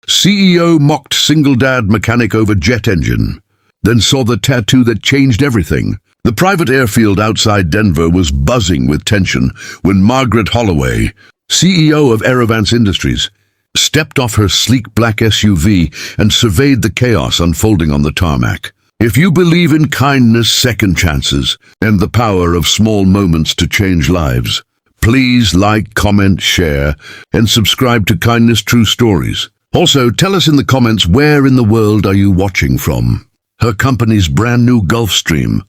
CEO mocked single dad mechanic over jet engine, then saw the tattoo that changed everything. The private airfield outside Denver was buzzing with tension when Margaret Holloway, CEO of Aerovance Industries, stepped off her sleek black SUV and surveyed the chaos unfolding on the tarmac. If you believe in kindness, second chances, and the power of small moments to change lives, please like, comment, share, and subscribe to Kindness True Stories. Also, tell us in the comments, where in the world are you watching from? Her company's brand new Gulfstream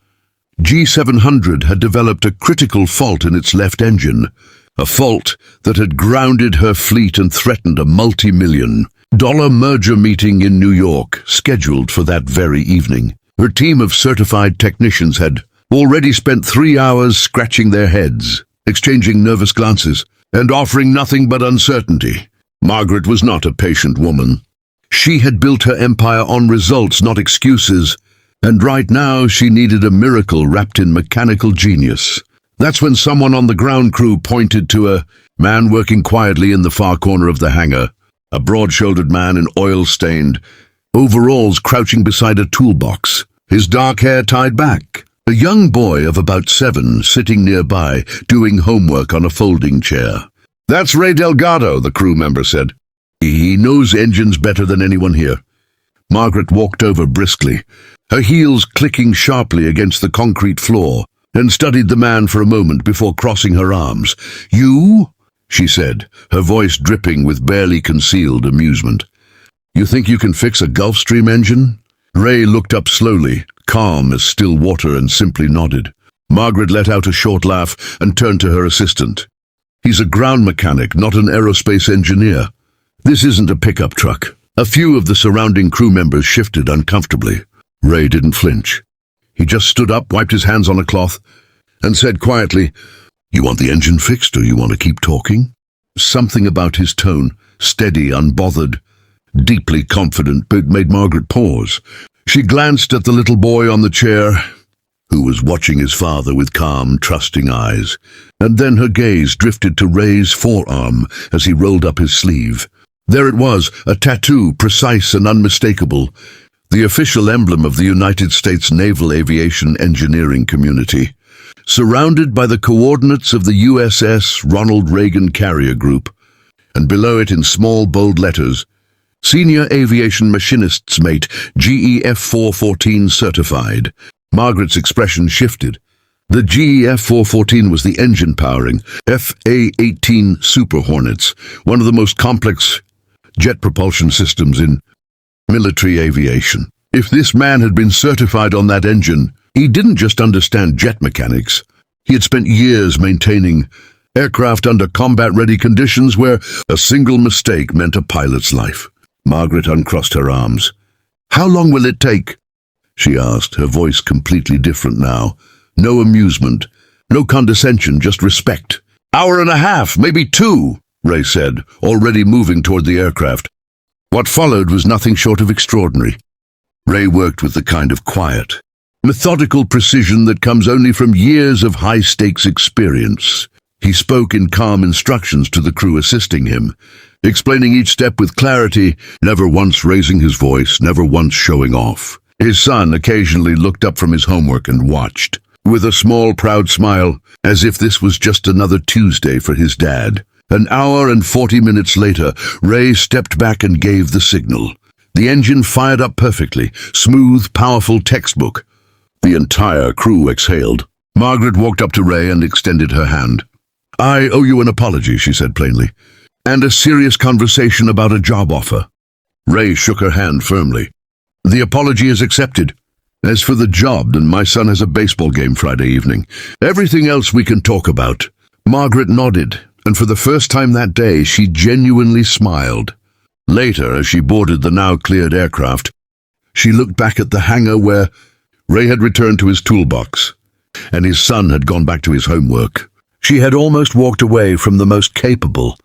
G700 had developed a critical fault in its left engine, a fault that had grounded her fleet and threatened a multi-million-dollar merger meeting in New York, scheduled for that very evening. Her team of certified technicians had already spent 3 hours scratching their heads, exchanging nervous glances, and offering nothing but uncertainty. Margaret was not a patient woman. She had built her empire on results, not excuses, and right now she needed a miracle wrapped in mechanical genius. That's when someone on the ground crew pointed to a man working quietly in the far corner of the hangar, a broad-shouldered man in oil-stained overalls crouching beside a toolbox, his dark hair tied back. A young boy of about 7 sitting nearby, doing homework on a folding chair. "That's Ray Delgado," the crew member said. "He knows engines better than anyone here." Margaret walked over briskly, her heels clicking sharply against the concrete floor, and studied the man for a moment before crossing her arms. "You?" she said, her voice dripping with barely concealed amusement. "You think you can fix a Gulfstream engine?" Ray looked up slowly, calm as still water, and simply nodded. Margaret let out a short laugh and turned to her assistant. "He's a ground mechanic, not an aerospace engineer. This isn't a pickup truck." A few of the surrounding crew members shifted uncomfortably. Ray didn't flinch. He just stood up, wiped his hands on a cloth, and said quietly, "You want the engine fixed, or you want to keep talking?" Something about his tone, steady, unbothered, deeply confident, made Margaret pause. She glanced at the little boy on the chair, who was watching his father with calm, trusting eyes, and then her gaze drifted to Ray's forearm as he rolled up his sleeve. There it was, a tattoo, precise and unmistakable, the official emblem of the United States Naval Aviation Engineering Community, surrounded by the coordinates of the USS Ronald Reagan Carrier Group, and below it in small, bold letters, Senior Aviation Machinist's Mate, GEF 414 Certified. Margaret's expression shifted. The GEF 414 was the engine powering FA-18 Super Hornets, one of the most complex jet propulsion systems in military aviation. If this man had been certified on that engine, he didn't just understand jet mechanics. He had spent years maintaining aircraft under combat-ready conditions where a single mistake meant a pilot's life. Margaret uncrossed her arms. "How long will it take?" she asked, her voice completely different now. No amusement, no condescension, just respect. "Hour and a half, maybe 2, Ray said, already moving toward the aircraft. What followed was nothing short of extraordinary. Ray worked with the kind of quiet, methodical precision that comes only from years of high-stakes experience. He spoke in calm instructions to the crew assisting him, explaining each step with clarity, never once raising his voice, never once showing off. His son occasionally looked up from his homework and watched, with a small, proud smile, as if this was just another Tuesday for his dad. An hour and 40 minutes later, Ray stepped back and gave the signal. The engine fired up perfectly, smooth, powerful textbook. The entire crew exhaled. Margaret walked up to Ray and extended her hand. "I owe you an apology," she said plainly, "and a serious conversation about a job offer." Ray shook her hand firmly. "The apology is accepted. As for the job, then my son has a baseball game Friday evening. Everything else we can talk about." Margaret nodded, and for the first time that day she genuinely smiled. Later, as she boarded the now-cleared aircraft, she looked back at the hangar where Ray had returned to his toolbox, and his son had gone back to his homework. She had almost walked away from the most capable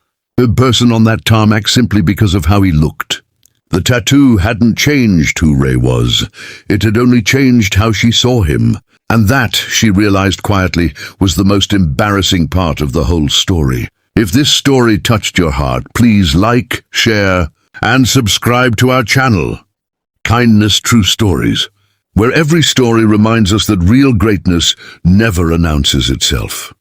person on that tarmac simply because of how he looked. The tattoo hadn't changed who Ray was. It had only changed how she saw him. And that, she realized quietly, was the most embarrassing part of the whole story. If this story touched your heart, please like, share, and subscribe to our channel, Kindness True Stories, where every story reminds us that real greatness never announces itself.